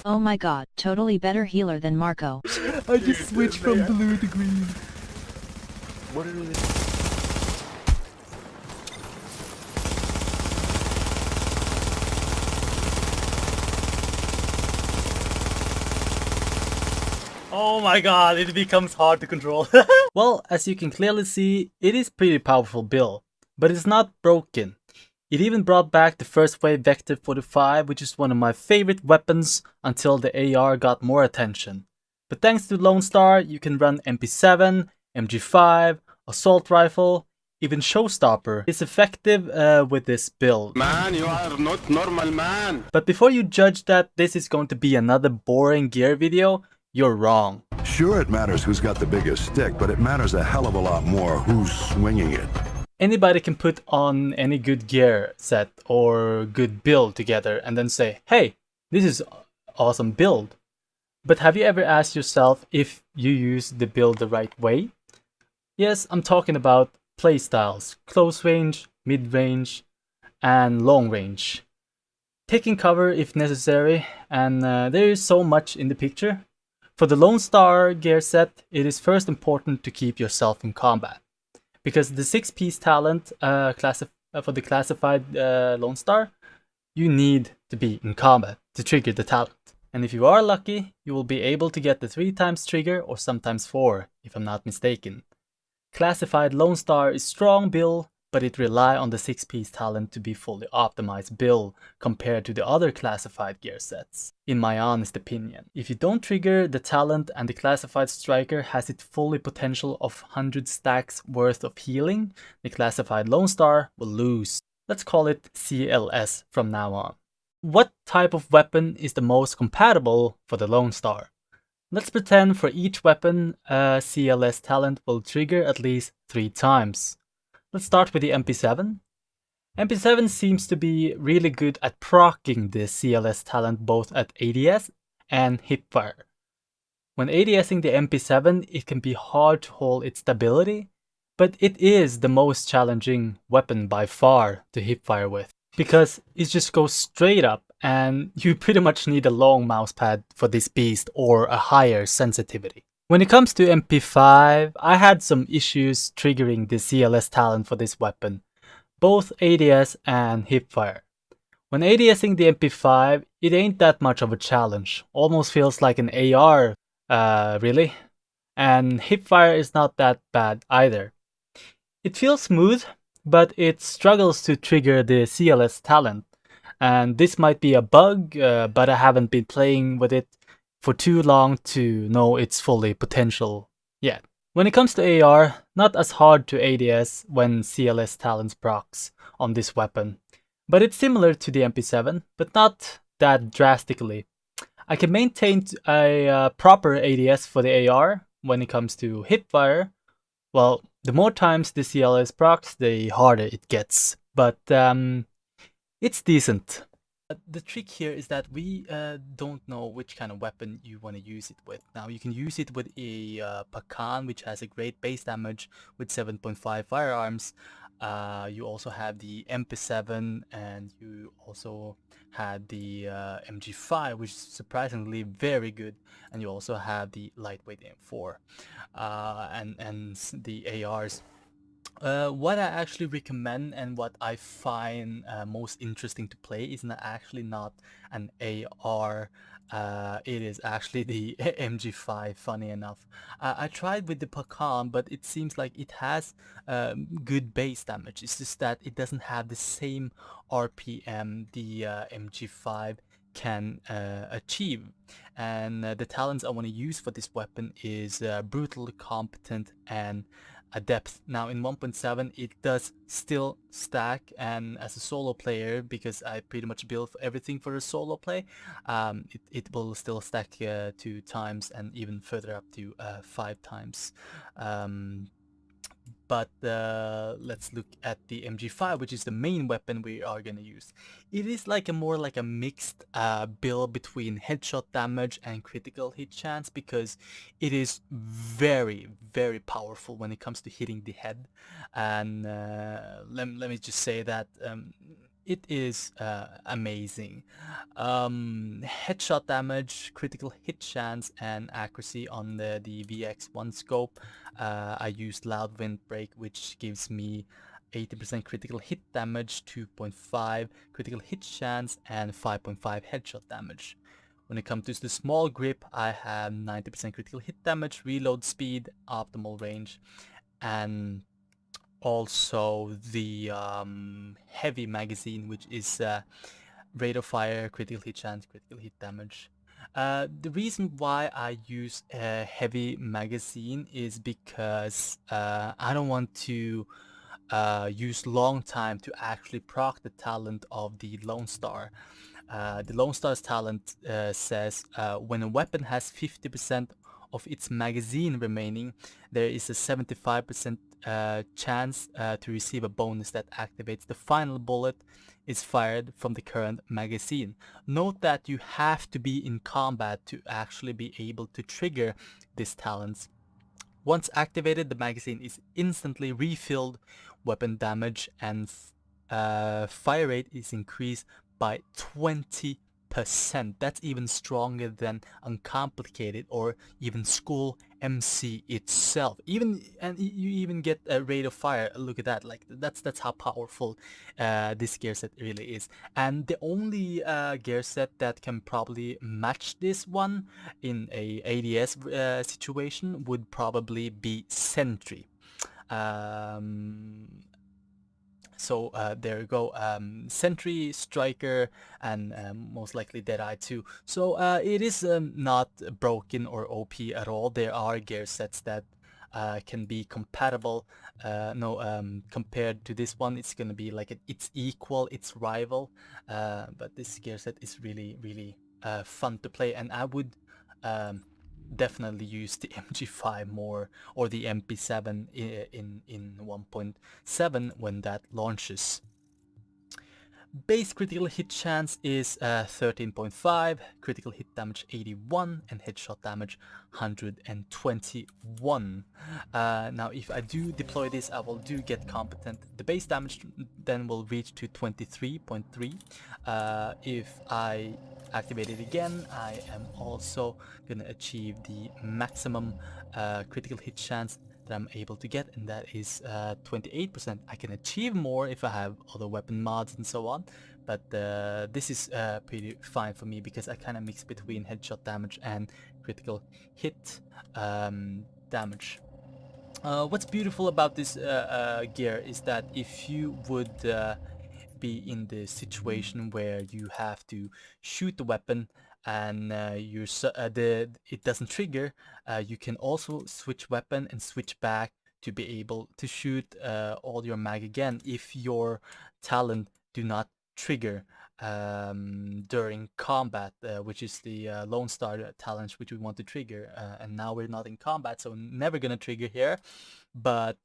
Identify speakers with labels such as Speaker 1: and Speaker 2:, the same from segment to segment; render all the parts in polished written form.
Speaker 1: Oh my god, totally better healer than Marco.
Speaker 2: I just switched from blue to green.
Speaker 3: What are they?
Speaker 2: Oh my god, it becomes hard to control. Well, as you can clearly see, it is pretty powerful build, but it's not broken. It even brought back the first wave Vector 45, which is one of my favorite weapons until the AR got more attention. But thanks to Lone Star, you can run MP7, MG5, Assault Rifle, even Showstopper is effective with this build.
Speaker 3: Man, you are not normal, man.
Speaker 2: But before you judge that this is going to be another boring gear video, you're wrong.
Speaker 4: Sure, it matters who's got the biggest stick, but it matters a hell of a lot more who's swinging it.
Speaker 2: Anybody can put on any good gear set or good build together and then say, hey, this is awesome build. But have you ever asked yourself if you use the build the right way? Yes, I'm talking about playstyles, close range, mid-range, and long range. Taking cover if necessary, and there is so much in the picture. For the Lone Star gear set, it is first important to keep yourself in combat. Because the 6-piece talent for the classified Lone Star, you need to be in combat to trigger the talent. And if you are lucky, you will be able to get the 3x trigger or sometimes 4, if I'm not mistaken. Classified Lone Star is strong build, but it relies on the 6-piece talent to be fully optimized build compared to the other classified gear sets, in my honest opinion. If you don't trigger the talent and the classified striker has its fully potential of 100 stacks worth of healing, the classified Lone Star will lose. Let's call it CLS from now on. What type of weapon is the most compatible for the Lone Star? Let's pretend for each weapon CLS talent will trigger at least 3 times. Let's start with the MP7. MP7 seems to be really good at proccing the CLS talent both at ADS and hipfire. When ADSing the MP7, it can be hard to hold its stability, but it is the most challenging weapon by far to hipfire with, because it just goes straight up and you pretty much need a long mousepad for this beast or a higher sensitivity. When it comes to MP5, I had some issues triggering the CLS talent for this weapon, both ADS and hipfire. When ADSing the MP5, it ain't that much of a challenge, almost feels like an AR, really. And hipfire is not that bad either. It feels smooth, but it struggles to trigger the CLS talent. And this might be a bug, but I haven't been playing with it for too long to know its fully potential yet. When it comes to AR, not as hard to ADS when CLS talents procs on this weapon, but it's similar to the MP7, but not that drastically. I can maintain a proper ADS for the AR when it comes to hipfire. Well, the more times the CLS procs, the harder it gets, but it's decent. The trick here is that we don't know which kind of weapon you want to use it with. Now you can use it with a Pakan, which has a great base damage with 7.5 firearms. You also have the MP7 and you also had the MG5, which is surprisingly very good. And you also have the lightweight M4 and the ARs. What I actually recommend and what I find most interesting to play is actually not an AR. It is actually the MG5, funny enough. I tried with the Pakan, but it seems like it has good base damage. It's just that it doesn't have the same RPM the MG5 can achieve. And the talents I want to use for this weapon is brutally competent and adept. Now in 1.7 it does still stack, and as a solo player, because I pretty much build everything for a solo play, it will still stack 2 times and even further up to 5 times. But let's look at the MG5, which is the main weapon we are gonna use. It is like a more like a mixed build between headshot damage and critical hit chance, because it is very powerful when it comes to hitting the head. And let me just say that it is amazing. Headshot damage, critical hit chance, and accuracy on the VX1 scope. I used Loud Windbreak, which gives me 80% critical hit damage, 2.5 critical hit chance, and 5.5 headshot damage. When it comes to the small grip, I have 90% critical hit damage, reload speed, optimal range, and also the heavy magazine, which is rate of fire, critical hit chance, critical hit damage. The reason why I use a heavy magazine is because I don't want to use long time to actually proc the talent of the Lone Star. The Lone Star's talent says when a weapon has 50% of its magazine remaining, there is a 75% chance to receive a bonus that activates the final bullet is fired from the current magazine. Note that you have to be in combat to actually be able to trigger this talent. Once activated, the magazine is instantly refilled, weapon damage and fire rate is increased by 20%. That's even stronger than Uncomplicated or even School MC itself. And you even get a rate of fire. Look at that! Like that's how powerful this gear set really is. And the only gear set that can probably match this one in a ADS situation would probably be Sentry. So there you go, Sentry, Striker, and most likely Deadeye too. So it is not broken or OP at all. There are gear sets that can be compatible. Compared to this one, it's gonna be like its equal, its rival. But this gear set is really, really fun to play, and I would definitely use the MG5 more, or the MP7 in 1.7 when that launches. Base critical hit chance is 13.5, critical hit damage 81, and headshot damage 121. Now if I do deploy this, I will get competent. The base damage then will reach to 23.3. If I activate it again, I am also gonna achieve the maximum critical hit chance that I'm able to get, and that is 28%. I can achieve more if I have other weapon mods and so on, but this is pretty fine for me because I kind of mix between headshot damage and critical hit damage. What's beautiful about this gear is that if you would be in the situation where you have to shoot the weapon and it doesn't trigger, you can also switch weapon and switch back to be able to shoot all your mag again if your talent do not trigger during combat, which is the Lone Star talent which we want to trigger, and now we're not in combat, so never gonna trigger here, but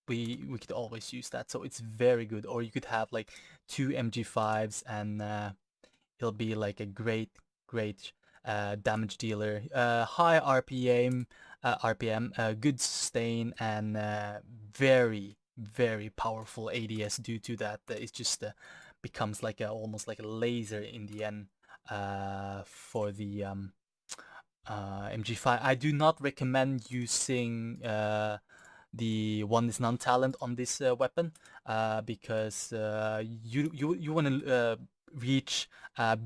Speaker 2: we could always use that, so it's very good. Or you could have like 2 MG5s and it'll be like a great damage dealer, high RPM, good sustain, and very powerful ADS. Due to that, it just becomes like almost like a laser in the end for the MG5. I do not recommend using the one is non-talent on this weapon because you want to reach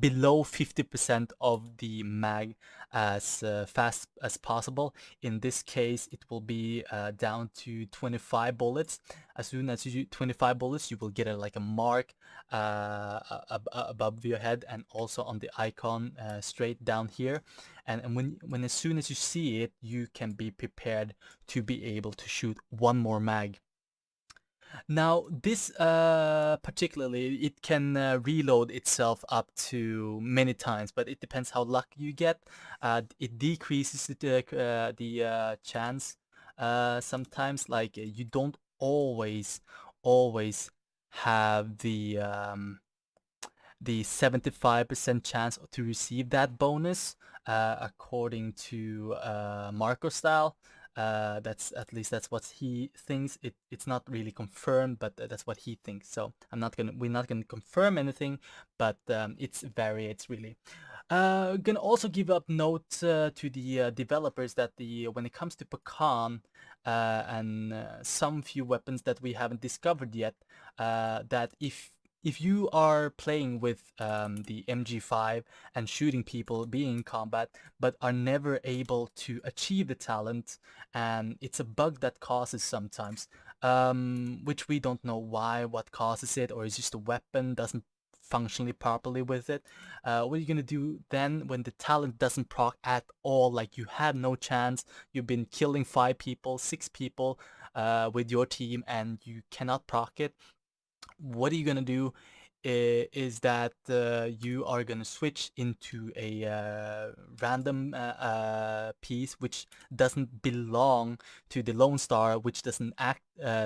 Speaker 2: below 50% of the mag as fast as possible. In this case, it will be down to 25 bullets. As soon as you do 25 bullets, you will get like a mark above your head and also on the icon straight down here. And when as soon as you see it, you can be prepared to be able to shoot one more mag. Now this particularly, it can reload itself up to many times, but it depends how lucky you get. It decreases the chance sometimes, like you don't always have the 75% chance to receive that bonus according to Marco style. That's at least that's what he thinks. It's not really confirmed, but that's what he thinks. So we're not gonna confirm anything, but it's variates really. Gonna also give up note to the developers that when it comes to Pecan and some few weapons that we haven't discovered yet, that if you are playing with the MG5 and shooting people, being in combat, but are never able to achieve the talent, and it's a bug that causes sometimes, which we don't know what causes it, or it's just a weapon doesn't functionally properly with it. What are you gonna do then when the talent doesn't proc at all? Like you had no chance, you've been killing 5 people, 6 people with your team, and you cannot proc it. What are you gonna do is that you are gonna switch into a random piece which doesn't belong to the Lone Star, which doesn't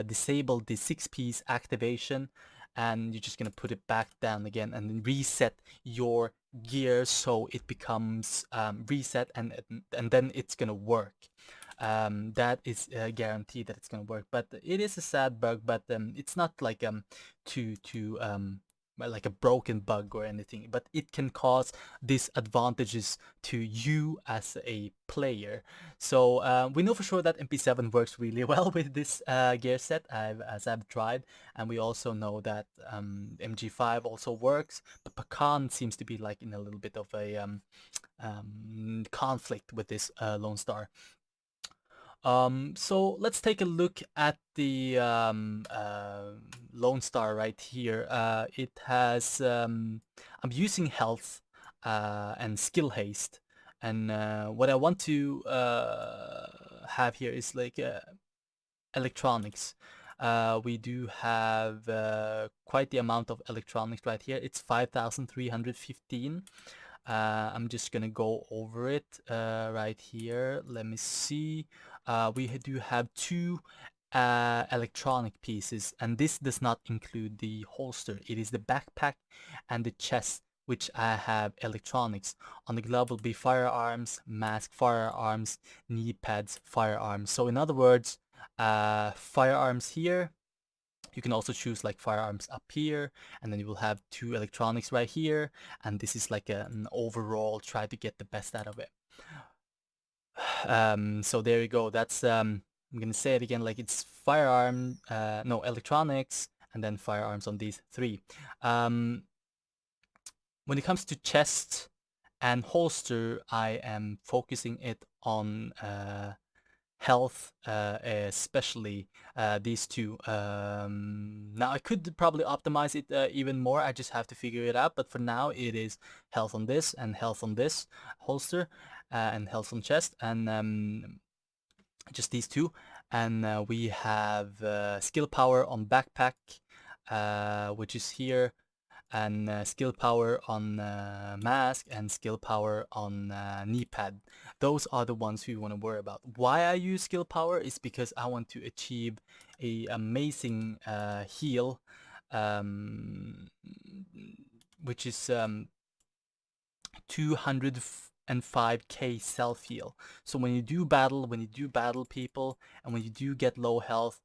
Speaker 2: disable the 6-piece activation, and you're just gonna put it back down again and then reset your gear so it becomes reset, and then it's gonna work. That is guaranteed that it's gonna work. But it is a sad bug, but it's not like too well, like a broken bug or anything, but it can cause disadvantages to you as a player. So we know for sure that MP7 works really well with this gear set, as I've tried, and we also know that MG5 also works, but Pecan seems to be like in a little bit of a conflict with this Lone Star. So let's take a look at the Lone Star right here. It has, I'm using health and skill haste, and what I want to have here is like electronics. We do have quite the amount of electronics right here. It's 5,315. I'm just gonna go over it right here. Let me see. We do have 2 electronic pieces, and this does not include the holster. It is the backpack and the chest, which I have electronics. On the glove will be firearms, mask, firearms, knee pads, firearms. So in other words, firearms here. You can also choose like firearms up here, and then you will have 2 electronics right here, and this is like an overall try to get the best out of it. So there you go. That's I'm gonna say it again, like it's firearm, no, electronics, and then firearms on these 3. When it comes to chest and holster, I am focusing it on health, especially these 2. Now I could probably optimize it even more. I just have to figure it out, but for now it is health on this and health on this holster, and health on chest, and just these 2. And we have skill power on backpack, which is here, and skill power on mask, and skill power on knee pad. Those are the ones we want to worry about. Why I use skill power is because I want to achieve a amazing heal, which is 205k self heal. So when you do battle people, and when you do get low health,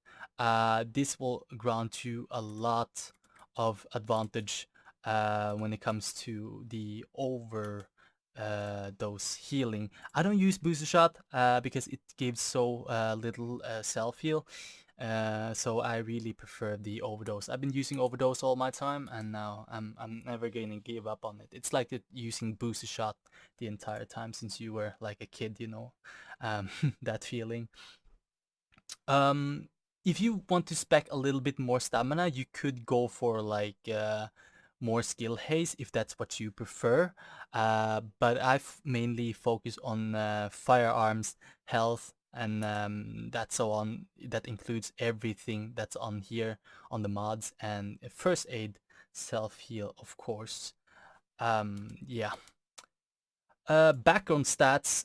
Speaker 2: this will grant you a lot of advantage when it comes to the dose healing. I don't use booster shot because it gives so little self heal. So I really prefer the overdose. I've been using overdose all my time, and now I'm never gonna give up on it. It's like using booster shot the entire time since you were like a kid, you know, that feeling. If you want to spec a little bit more stamina, you could go for like more skill haste if that's what you prefer. But I've mainly focused on firearms, health, and that so on. That includes everything that's on here on the mods, and first aid, self heal, of course. Yeah. Background stats.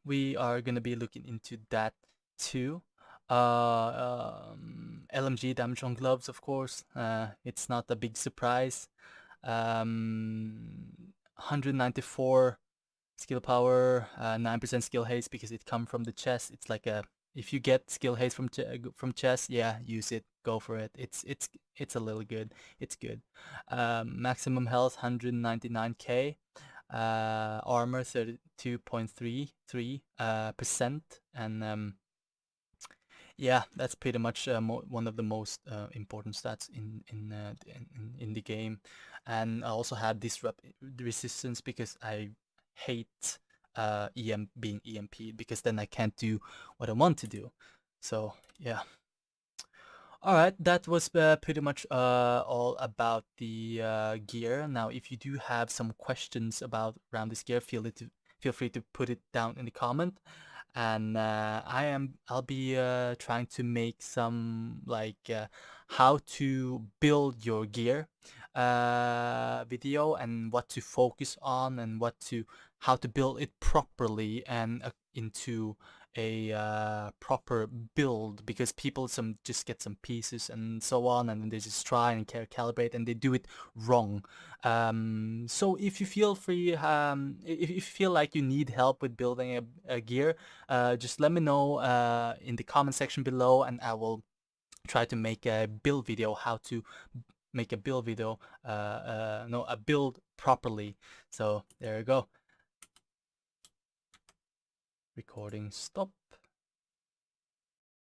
Speaker 2: We are gonna be looking into that too. LMG damage on gloves, of course. It's not a big surprise. 194 skill power, 9% skill haste because it come from the chest. It's like a, if you get skill haste from chest, yeah, use it, go for it. It's a little good. It's good. Maximum health 199k. Armor 32.33% and yeah, that's pretty much one of the most important stats in the game. And I also had disrupt resistance because I hate being EMP'd, because then I can't do what I want to do. So yeah. Alright, that was pretty much all about the gear. Now, if you do have some questions around this gear, feel free to put it down in the comment. And I'll be trying to make some like how to build your gear video, and what to focus on, and how to build it properly and into a proper build, because people just get some pieces and so on, and then they just try and calibrate and they do it wrong. So if you feel free, if you feel like you need help with building a gear, just let me know in the comment section below, and I will try to make a build video, how to make a build video, no, a build properly. So there you go. Recording stop.